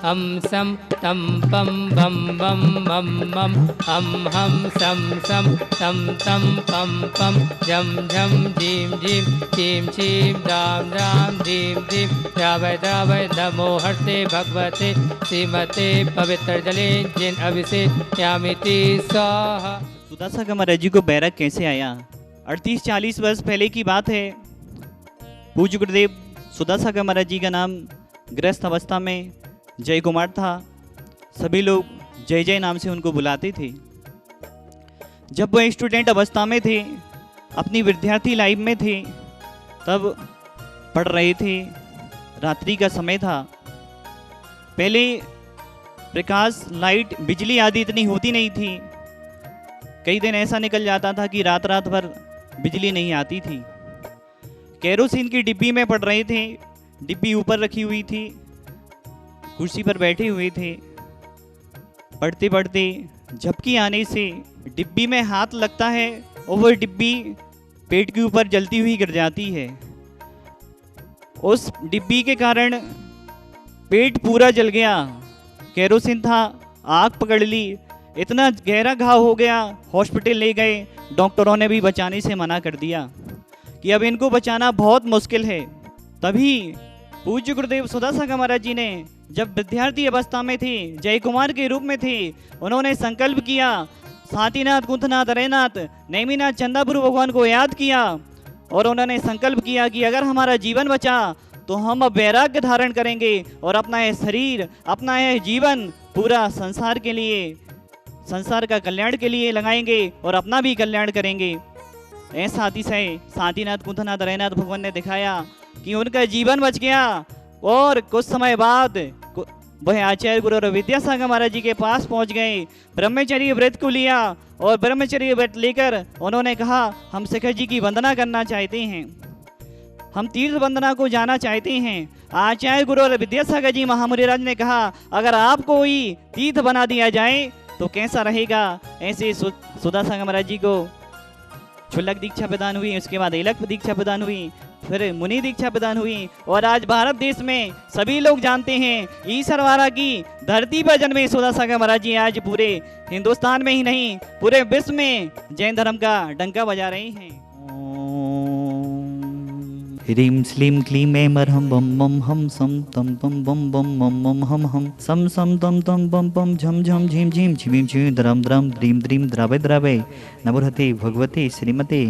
हम सम तम पम बम बम मम मम हम सम सम तम तम पम पम झम झम झीम झीम छीम छीम राम राम धीम धीम द्रावय द्रावय नमो हर्ते भगवते श्रीमते पवित्र जले जिन अभिषेक यामिति स्वाहा। सुदासागर महाराज जी को बैरक कैसे आया? 38-40 वर्ष पहले की बात है। पूज्य गुरुदेव सुदासागर महाराज जी का नाम गृहस्थ अवस्था में जय कुमार था। सभी लोग जय जय नाम से उनको बुलाते थे। जब वह स्टूडेंट अवस्था में थे, अपनी विद्यार्थी लाइफ में थे, तब पढ़ रहे थे। रात्रि का समय था। पहले प्रकाश, लाइट, बिजली आदि इतनी होती नहीं थी। कई दिन ऐसा निकल जाता था कि रात रात भर बिजली नहीं आती थी। केरोसिन की डिब्बी में पढ़ रहे थे। डिब्बी ऊपर रखी हुई थी, कुर्सी पर बैठे हुए थे। पढ़ते पढ़ते झपकी आने से डिब्बी में हाथ लगता है और वह डिब्बी पेट के ऊपर जलती हुई गिर जाती है। उस डिब्बी के कारण पेट पूरा जल गया। केरोसिन था, आग पकड़ ली, इतना गहरा घाव हो गया। हॉस्पिटल ले गए, डॉक्टरों ने भी बचाने से मना कर दिया कि अब इनको बचाना बहुत मुश्किल है। तभी पूज्य गुरुदेव सुदासागर महाराज जी ने, जब विद्यार्थी अवस्था में थे, जय कुमार के रूप में थे, उन्होंने संकल्प किया। साथीनाथ, कुंथनाथ, अरेनाथ, नेमिनाथ, चंदापुर भगवान को याद किया और उन्होंने संकल्प किया कि अगर हमारा जीवन बचा तो हम अब वैराग्य धारण करेंगे और अपना यह शरीर, अपना यह जीवन पूरा संसार के लिए, संसार का कल्याण के लिए लगाएंगे और अपना भी कल्याण करेंगे। ऐसा अतिशय साथीनाथ, कुंथनाथ, अरेनाथ भगवान ने दिखाया कि उनका जीवन बच गया। और कुछ समय बाद वह आचार्य गुरु और विद्यासागर महाराज जी के पास पहुंच गए। ब्रह्मचर्य व्रत को लिया और ब्रह्मचर्य व्रत लेकर उन्होंने कहा, हम शिखर जी की वंदना करना चाहते हैं, हम तीर्थ वंदना को जाना चाहते हैं। आचार्य गुरु और विद्यासागर जी महामुनिराज ने कहा, अगर आपको ही तीर्थ बना दिया जाए तो कैसा रहेगा। ऐसे सुदासागर महाराज जी को क्षुल्लक दीक्षा प्रदान हुई, उसके बाद एलक दीक्षा प्रदान हुई, फिर मुनि दीक्षा प्रदान हुई। और आज भारत देश में सभी लोग जानते हैं, ईश्वरवाड़ा की धरती पर जन्मे सुदासागर महाराज जी आज पूरे हिंदुस्तान में ही नहीं, पूरे विश्व में जैन धर्म का डंका बजा रहे हैं। ह्रीं श्लीं क्लीं ऐं अरहं बम मम हम सम तम बम बम बम मम मम हम सम सम तम तम बम बम झम झम झीम झीम झीम झीम द्रम द्रम द्रीम द्रीम द्रावय द्रावय नमोहते भगवते श्रीमते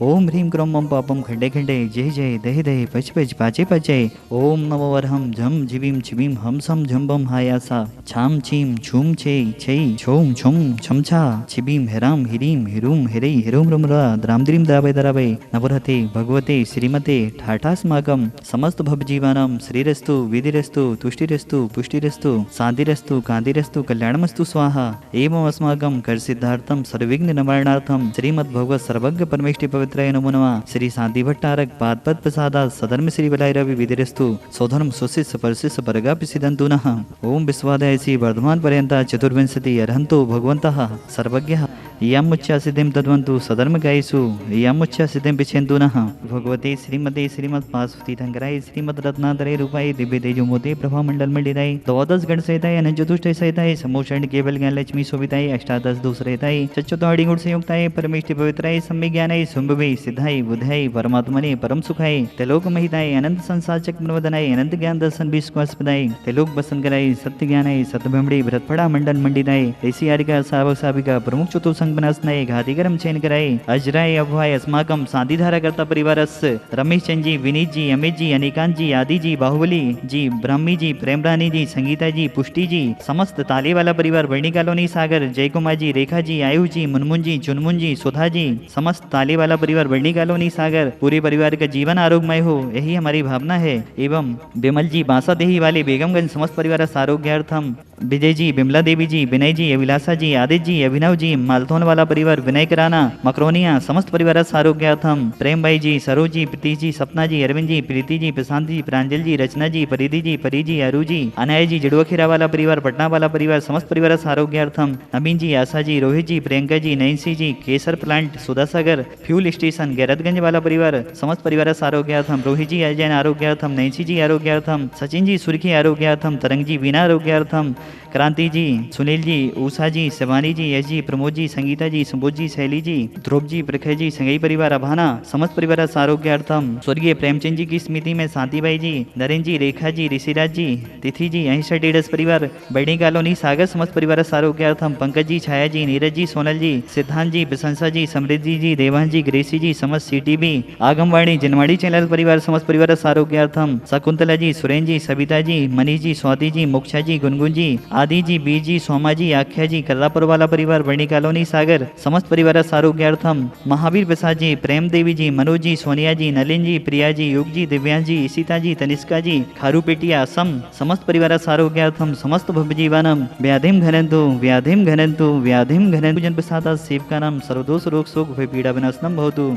ओम ह्रीं क्रोम मम पापम खंडे खंडे जय जय दहे दहे पच पच पाचे पचे ओम नमो अरहं झम झिबीम छिबीम हम सम झम बम हायासा छाम छीम छूम छे छै छोम छुम छमछा छिबीम हेराम हिरीम हिरूम हिरे हिरूम रुम रा द्राम द्रीम द्रावय द्रावय नमोहते भगवते श्रीमते ठाठास्माकं समस्त भवजीवानां श्रीरस्तु विधिरस्तु तुष्टिरस्तु पुष्टिरस्तु शांतिरस्तु कांतिरस्तु कल्याणमस्तु स्वाहा एवं अस्माकं कर सिद्धार्थम सर्वविघ्न निवारणार्थम श्रीमद् भगवत सर्वज्ञ परमेष्टि पवित्राय नमो नमः। श्री शांति भट्टारक पाद पद प्रसादा सधर्म श्री बलाय रवि विधिरस्तु स्वधर्म सुशिष्य परशिष्य परगापि सिद्धन्तु नः। ओम विश्वादय श्री वर्धमान पर्यंता चतुर्विंशति अर्हन्तो भगवन्तः सर्वज्ञः यमुच्चा सिद्धिं तद्वन्तु सधर्म गायसु यमुच्चा सिद्धिं पिछन्तु नः। भगवते श्रीमते श्रीमद् पार्वती धंगराय श्रीमद् रत्नाधरे रूपाय दिव्य तेजोमूर्ते प्रभा मंडल मंडिताय 12 गण सहिताय अनंत चतुष्टय सहिताय समोषण केवल ज्ञान लक्ष्मी शोभिताय अष्टादश दूसरेताय चतुर्थ गुण संयुक्ताय परमेष्टि पवित्राय सम्य ज्ञानाय शुंभवे सिद्धाय बुधाय परमात्मने परम सुखाय त्रिलोक महिताय अनंत संसार चक्रवदनाय अनंत ज्ञान दर्शन विश्वासपदाय त्रिलोक बसन कराय सत्य ज्ञानाय सतभमड़ी भरतपड़ा मंडल मंडिताय ऐसी आरिका सावक साविका प्रमुख चतुसंग बनासनाय घातिगरम चयन कराय अजराय अभवाय अस्माकम शांति धारा करता परिवारस रमेश चंद जी, विनीत जी, अमित जी, अनिकांत जी, आदि जी, बाहुबली जी, ब्राह्मी जी, प्रेम रानी जी, संगीता जी, पुष्टि जी, समस्त ताले वाला परिवार, वर्णी कॉलोनी सागर, जय कुमार जी, रेखा जी, आयुष जी, मुनमुन जी, चुनमुन जी, सुधा जी, समस्त ताले वाला परिवार, वर्णी कॉलोनी सागर, पूरे परिवार का जीवन आरोग्यमय हो, यही हमारी भावना है। एवं विमल जी, बांसा देही वाले बेगमगंज समस्त परिवार आरोग्यार्थम विजय जी, बिमला देवी जी, विनय जी, अभिलाषा जी, आदित्य जी, अभिनव जी, मालथोन वाला परिवार, विनय कराना, मकरोनिया, समस्त परिवार आरोग्यार्थम, प्रेम भाई जी, सरोज जी, प्रीति जी, सपना जी, अरविंद जी, प्रीति जी, प्रशांत जी, प्रांजल जी, रचना जी, परिधि जी, परी जी, अरु जी, अनय जी, जड़ुआखेरा वाला परिवार, पटना वाला परिवार, समस्त परिवार आरोग्यार्थम, Naveen ji, Asha ji, Rohit ji, Priyanka ji, Nancy ji, Kesar plant, Sudhasagar, fuel station, Gairatganj वाला परिवार, समस्त परिवार आरोग्यार्थम, रोहित जी, अजय आरोग्यार्थम, नैन्सी जी आरोग्यार्थम, सचिन जी, सुर्खी आरोग्यार्थम, तरंग जी, वीणा आरोग्यार्थम, क्रांति जी, सुनील जी, उषा जी, शिवानी जी, यश जी, प्रमोद जी, संगीता जी, सुबोध जी, शैली जी, ध्रुव जी, प्रखय जी, संगई परिवार अभाना, समस्त परिवार आरोग्यार्थम, स्वर्गीय प्रेमचंद जी की स्मृति में शांतिबाई जी, नरेंद्र जी, रेखा जी, ऋषिराज जी, तिथि जी, अहिंसा डेडस परिवार, बड़ी कॉलोनी सागर, समस्त परिवार आरोग्यार्थम, पंकज जी, छाया जी, नीरज जी, सोनल जी, सिद्धांत जी, प्रशंसा जी, समृद्धि जी, देवान जी, ग्रेसी जी, समस्त सीटीबी, आगमवाणी, जनवाड़ी चैनल परिवार, समस्त परिवार आरोग्यार्थम, शकुंतला जी, सुरेंद्र जी, सविता जी, मनीष जी, स्वाति जी, मुक्षा जी, गुनगुन जी, आदि जी, बीज जी, सोमा जी, आख्या जी, कल्लापुर वाला परिवार, बड़ी कॉलोनी सागर, समस्त परिवार आरोग्यार्थम, महावीर प्रसाद जी, प्रेम देवी जी, मनोज जी, सोनिया जी, नलिन जी, प्रिया जी, युग जी, दिव्यांश जी, ईशिता जी, तनिष्का जी, खारू पेटिया, असम, समस्त परिवार आरोग्यार्थम, समस्त भवजीवानम, व्याधिम घनंतु, व्याधिम घनंतु, व्याधिम घनंतु, जन प्रसाद सेवकानाम, सर्वदोष रोग शोक भय पीड़ा विनाशनम भवतु।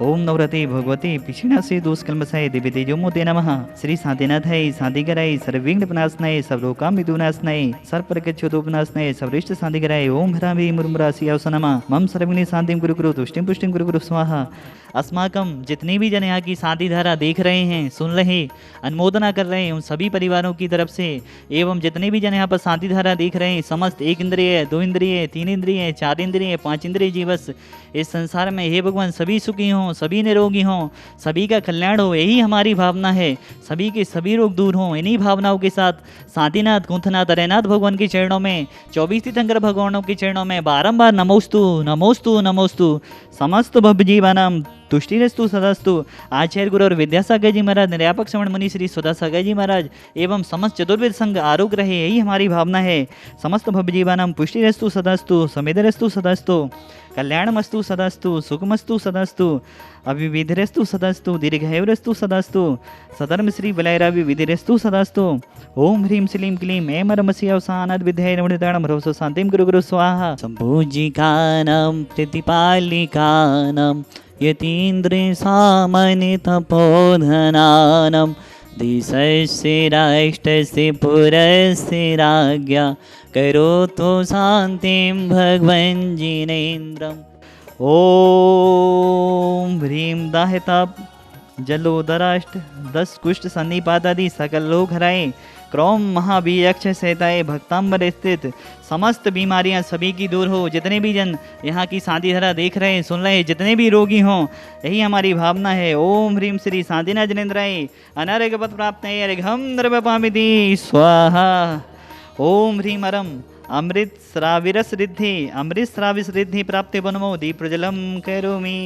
ओम नवरते भगवते पिछिणा से दोष कलमसाय देवी तेजोमूर्ते नमः। श्री शांतिनाथाय शांतिकराय सर्वविघ्न विनाशनाय सर्वलोकाम विदुनाशनाय सर्वप्रगच्छोदोपनाशनाय सर्वरिष्ट शांतिकराय ओम हरामि मुरमुरासी अवसनमा मम सर्वविघ्न शांतिम गुरु गुरु तुष्टिम पुष्टिम गुरु गुरु स्वाहा। अस्माकम जितने भी जन यहाँ की शांति धारा देख रहे हैं, सुन रहे, अनुमोदना कर रहे हैं, उन सभी परिवारों की तरफ से एवं जितने भी जन यहाँ पर शांति धारा देख रहे हैं, समस्त एक इंद्रिय, दो इंद्रिय, तीन इंद्रिय, चार इंद्रिय, पांच इंद्रिय जीवस इस संसार में, हे भगवान सभी सुखी हों, सभी निरोगी हों, सभी का कल्याण हो, यही हमारी भावना है। सभी के सभी रोग दूर हों, इन्हीं भावनाओं के साथ शांतिनाथ, कुंथनाथ, अरयनाथ भगवान के चरणों में, 24 तीर्थंकर भगवानों के चरणों में बारंबार नमोस्तु नमोस्तु नमोस्तु। समस्त भवजीवानां तुष्टिरस्तु सदास्तु। आचार्य गुरु और विद्यासागर जी महाराज, निर्यापक श्रवण मुनि श्री सुधासागर जी महाराज एवं समस्त चतुर्वेद संघ आरोग्य रहे, यही हमारी भावना है। समस्त भवजीवानां पुष्टिरस्तु सदास्तु, समेदरस्तु सदास्तु, कल्याणमस्तु सदास्तु, सुखमस्तु सदास्तु, अविविधरस्तु सदास्तु, दीर्घायुरस्तु सदास्तु, सधर्म श्री बलैरावि विधिरस्तु सदास्तु। ओम ह्रीं श्रीं क्लीं ऐं मरमसि अवसानाद् विद्याय नवनिताणं ह्रौसो शांतिं गुरु गुरु स्वाहा। सम्पूजिकानां प्रतिपालिकानां यतीन्द्रे सामनि तपोधनानां देशस्य राष्ट्रस्य पुरस्य राज्ञा करोतु शांतिं भगवन् जिनेन्द्रम्। ओम ह्रीं दाहताप जलोदराष्ट 10 कुष्ठ सन्निपात आदि सकल रोग हराए, क्रौम महाबीयक्ष सहताए, भक्तांबर स्थित समस्त बीमारियां सभी की दूर हो। जितने भी जन यहाँ की शांति धारा देख रहे हैं, सुन रहे हैं, जितने भी रोगी हों, यही हमारी भावना है। ओम ह्रीं श्री शांतिनाथ जनेन्द्राय अनारोग्य पद प्राप्त है अर्घम द्रव्यपामिति स्वाहा। ओम ह्रीं अरम अमृत श्राविरस रिद्धि, अमृत श्राविस रिद्धि प्राप्ति बनमो दीप प्रज्वलम करोमि।